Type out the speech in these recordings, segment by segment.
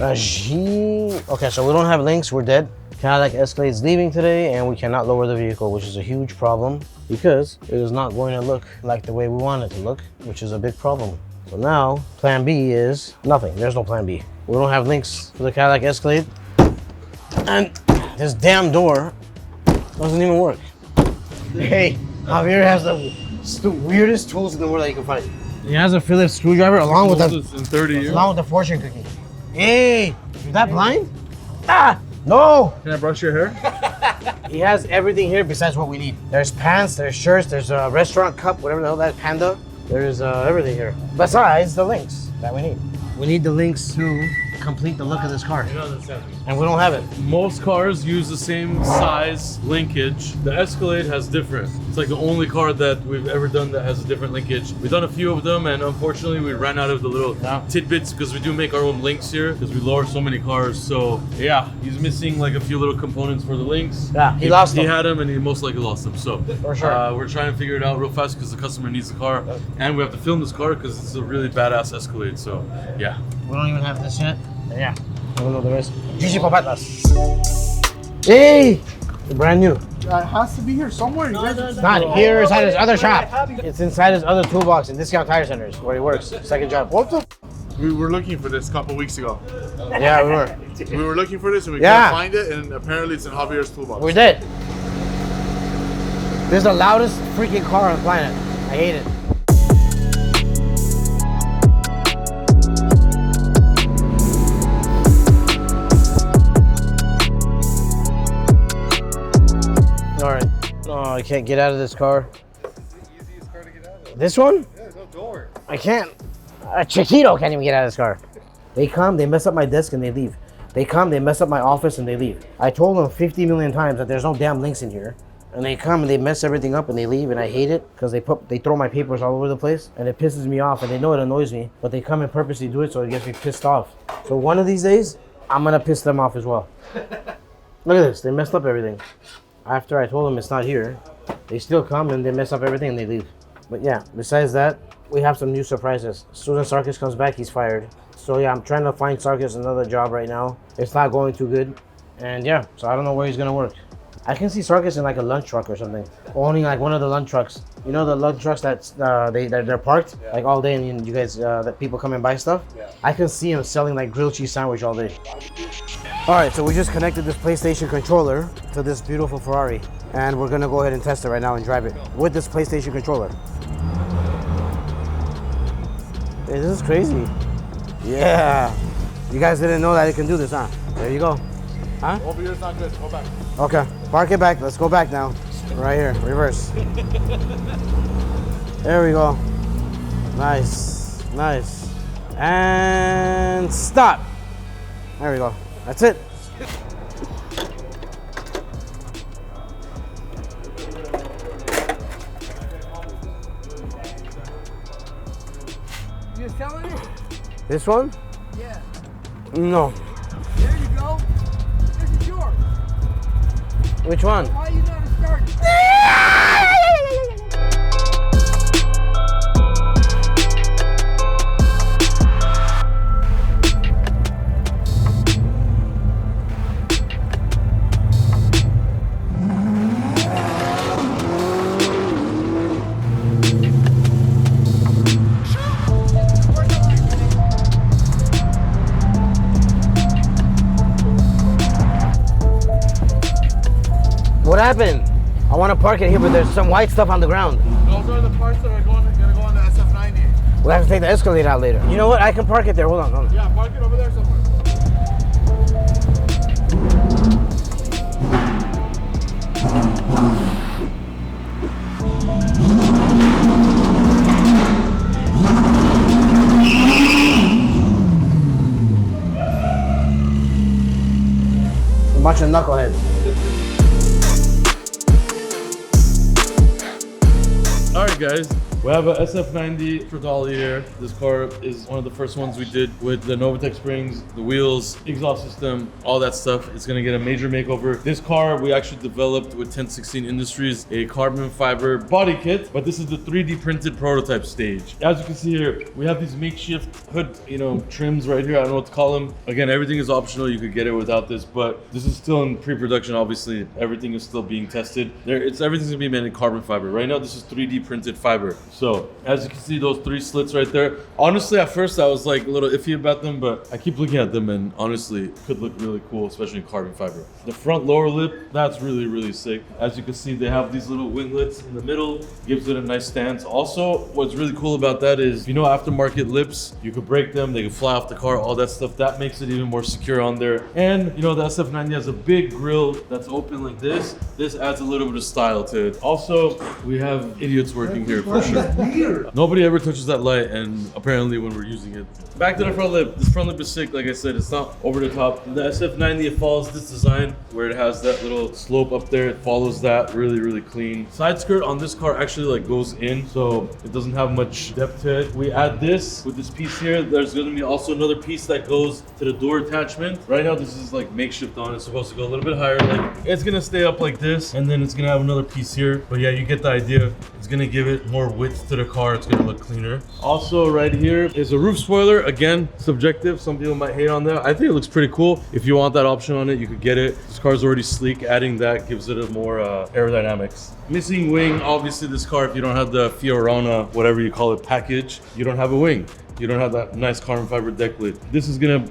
Okay, so we don't have links. We're dead. Cadillac Escalade's leaving today, and we cannot lower the vehicle, which is a huge problem because it is not going to look like the way we want it to look, which is a big problem. So now, plan B is nothing. There's no plan B. We don't have links for the Cadillac Escalade, and this damn door doesn't even work. Hey, Javier has the weirdest tools in the world that you can find. He has a Phillips screwdriver along with the fortune cookie. Hey, you're that blind? Ah, no! Can I brush your hair? He has everything here besides what we need. There's pants, there's shirts, there's a restaurant cup, whatever the hell that is, Panda. There's everything here. Besides the links that we need. We need the links to complete the look of this car. And we don't have it. Most cars use the same size linkage. The Escalade has different. It's like the only car that we've ever done that has a different linkage. We've done a few of them, and unfortunately we ran out of the little tidbits because we do make our own links here because we lower so many cars. So yeah, he's missing like a few little components for the links. Yeah, he lost them. He had them and he most likely lost them. So for sure. We're trying to figure it out real fast because the customer needs the car, and we have to film this car because it's a really badass Escalade. So yeah. We don't even have this yet. Yeah. I don't know the rest. Hey! Brand new. It has to be here somewhere. It's not here, it's at his other shop. It's inside his other toolbox in Discount Tire Centers where he works. Second job. What the? We were looking for this a couple weeks ago. Yeah, we were. We were looking for this and we couldn't find it, and apparently it's in Javier's toolbox. We're dead. This is the loudest freaking car on the planet. I hate it. Alright. Oh, I can't get out of this car. This is the easiest car to get out of. This one? Yeah, there's no door. I can't. A Chiquito can't even get out of this car. They come, they mess up my desk, and they leave. They come, they mess up my office, and they leave. I told them 50 million times that there's no damn links in here. And they come and they mess everything up and they leave, and I hate it because they throw my papers all over the place and it pisses me off, and they know it annoys me, but they come and purposely do it so it gets me pissed off. So one of these days, I'm gonna piss them off as well. Look at this, they messed up everything. After I told them it's not here, they still come and they mess up everything and they leave. But yeah, besides that, we have some new surprises. As soon as Sarkis comes back, he's fired. So yeah, I'm trying to find Sarkis another job right now. It's not going too good. And yeah, so I don't know where he's gonna work. I can see Sarkis in like a lunch truck or something. Owning like one of the lunch trucks. You know the lunch trucks that's they're parked like all day, and you guys that people come and buy stuff? Yeah. I can see him selling like grilled cheese sandwich all day. Alright, so we just connected this PlayStation controller to this beautiful Ferrari. And we're gonna go ahead and test it right now and drive it with this PlayStation controller. Hey, this is crazy. Yeah. You guys didn't know that it can do this, huh? There you go. Huh? Over here is not good. Go back. Okay, park it back. Let's go back now. Right here, reverse. There we go. Nice, nice. And stop. There we go. That's it. You just telling me? This one? Yeah. No. There you go. This is yours. Which one? Why are you not starting? What happened? I want to park it here, but there's some white stuff on the ground. Those are the parts that are gonna go on the SF90. We'll have to take the Escalade out later. You know what? I can park it there. Hold on, hold on. Yeah, park it over there somewhere. A bunch of knuckleheads. All right, guys. We have a SF90 for Dolly here. This car is one of the first ones we did with the Novatec springs, the wheels, exhaust system, all that stuff. It's gonna get a major makeover. This car we actually developed with 1016 Industries, a carbon fiber body kit, but this is the 3D printed prototype stage. As you can see here, we have these makeshift hood, trims right here. I don't know what to call them. Again, everything is optional. You could get it without this, but this is still in pre-production. Obviously, everything is still being tested. Everything's gonna be made in carbon fiber. Right now, this is 3D printed fiber. So as you can see, those 3 slits right there. Honestly, at first I was like a little iffy about them, but I keep looking at them and honestly, it could look really cool, especially in carbon fiber. The front lower lip, that's really, really sick. As you can see, they have these little winglets in the middle, gives it a nice stance. Also, what's really cool about that is, aftermarket lips, you could break them, they can fly off the car, all that stuff. That makes it even more secure on there. And the SF90 has a big grille that's open like this. This adds a little bit of style to it. Also, we have idiots working here for sure. Nobody ever touches that light, and apparently when we're using it. Back to the front lip. This front lip is sick, like I said, it's not over the top. The SF90, it follows this design where it has that little slope up there. It follows that really, really clean. Side skirt on this car actually goes in, so it doesn't have much depth to it. We add this with this piece here. There's gonna be also another piece that goes to the door attachment. Right now, this is makeshift on. It's supposed to go a little bit higher. It's gonna stay up like this, and then it's gonna have another piece here. But yeah, you get the idea. It's gonna give it more width to the car. It's gonna look cleaner. Also, right here is a roof spoiler. Again, subjective. Some people might hate on that. I think it looks pretty cool. If you want that option on it, you could get it. This car's already sleek. Adding that gives it a more aerodynamics. Missing wing. Obviously, this car, if you don't have the Fiorona, whatever you call it, package, you don't have a wing. You don't have that nice carbon fiber deck lid. This is gonna,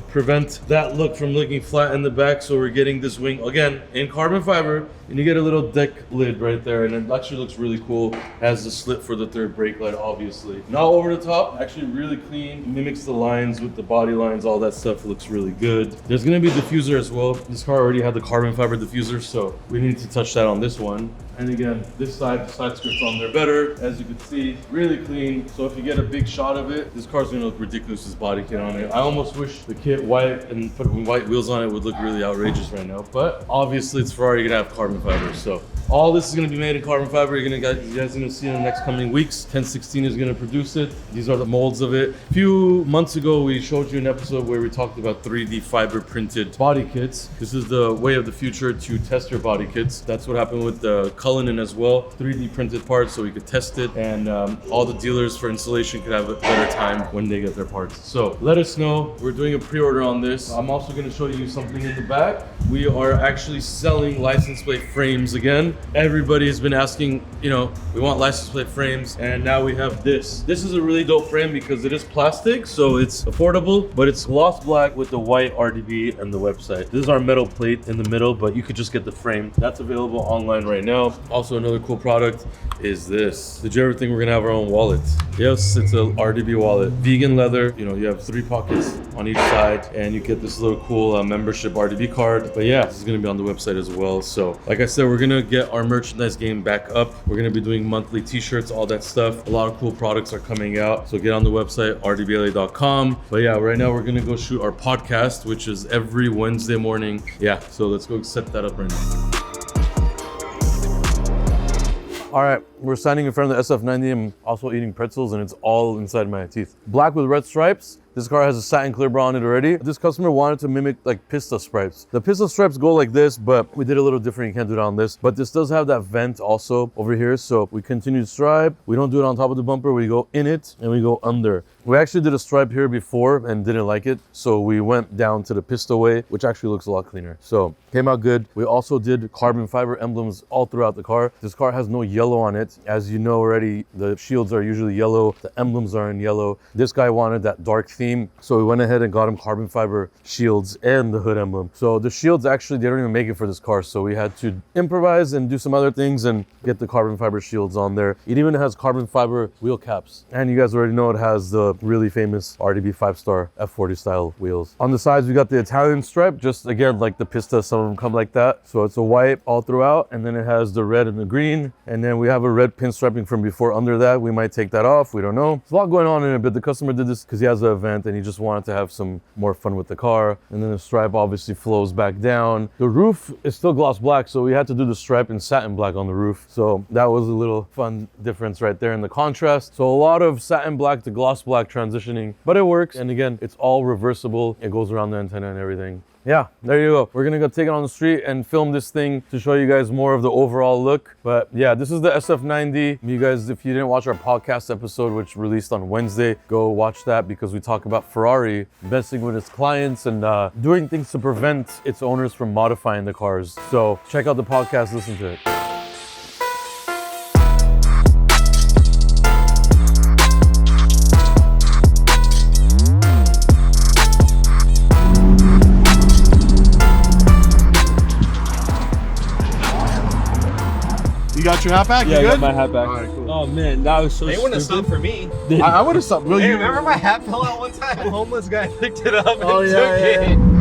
prevent that look from looking flat in the back. So we're getting this wing again in carbon fiber, and you get a little deck lid right there, and it actually looks really cool. Has the slit for the third brake light, obviously. Not over the top, actually really clean. Mimics the lines with the body lines, all that stuff looks really good. There's gonna be a diffuser as well. This car already had the carbon fiber diffuser, so we need to touch that on this one. And again, this side, the side skirt's on there better. As you can see, really clean. So if you get a big shot of it, this car's gonna look ridiculous, this body kit on it. I almost wish the kit white and putting white wheels on it would look really outrageous right now. But obviously it's Ferrari, you're gonna have carbon fiber. So all this is gonna be made in carbon fiber. You guys are gonna see in the next coming weeks. 1016 is gonna produce it. These are the molds of it. A few months ago, we showed you an episode where we talked about 3D fiber printed body kits. This is the way of the future to test your body kits. That's what happened with the Cullinan as well. 3D printed parts so we could test it, and all the dealers for installation could have a better time when they get their parts. So let us know. We're doing a pre-order on this. I'm also going to show you something in the back. We are actually selling license plate frames again. Everybody has been asking, we want license plate frames, and now we have this. This is a really dope frame because it is plastic, so it's affordable, but it's gloss black with the white RDB and the website. This is our metal plate in the middle, but you could just get the frame. That's available online right now. Also, another cool product is this. Did you ever think we're gonna have our own wallet? Yes, it's a Rdb wallet. Vegan leather, you have 3 pockets on each side, and you get this little cool membership Rdb card. But yeah, this is gonna be on the website as well. So like I said, we're gonna get our merchandise game back up. We're gonna be doing monthly t-shirts, all that stuff. A lot of cool products are coming out. So get on the website, rdbla.com. But yeah, right now we're gonna go shoot our podcast, which is every Wednesday morning. Yeah, so let's go set that up right now. All right, we're standing in front of the SF90. I'm also eating pretzels, and it's all inside my teeth. Black with red stripes. This car has a satin clear bra on it already. This customer wanted to mimic pista stripes. The pista stripes go like this, but we did a little different. You can't do it on this. But this does have that vent also over here. So we continue to stripe. We don't do it on top of the bumper. We go in it and we go under. We actually did a stripe here before and didn't like it. So we went down to the pista way, which actually looks a lot cleaner. So came out good. We also did carbon fiber emblems all throughout the car. This car has no yellow on it. As you know already, the shields are usually yellow. The emblems are in yellow. This guy wanted that dark theme. So we went ahead and got him carbon fiber shields and the hood emblem. So the shields actually, they don't even make it for this car. So we had to improvise and do some other things and get the carbon fiber shields on there. It even has carbon fiber wheel caps. And you guys already know it has the the really famous Rdb 5-star F40 style wheels. On the sides, we got the Italian stripe, just again, like the Pista, some of them come like that. So it's a white all throughout, and then it has the red and the green. And then we have a red pinstriping from before under that. We might take that off, we don't know. There's a lot going on in it, but the customer did this because he has an event and he just wanted to have some more fun with the car. And then the stripe obviously flows back down. The roof is still gloss black, so we had to do the stripe in satin black on the roof. So that was a little fun difference right there in the contrast. So a lot of satin black to gloss black transitioning, but it works. And again, it's all reversible. It goes around the antenna and everything. Yeah, there you go. We're gonna go take it on the street and film this thing to show you guys more of the overall look. But yeah, this is the SF90. You guys, if you didn't watch our podcast episode, which released on Wednesday, go watch that because we talk about Ferrari messing with its clients and doing things to prevent its owners from modifying the cars. So check out the podcast, listen to it. You got your hat back? Yeah, You I good? got my hat back. All right, cool. Oh man, that was so They wouldn't have stupid. stopped for me. I would have stopped. Hey, remember my hat fell out one time? A homeless guy picked it up and Oh, took yeah, it. yeah.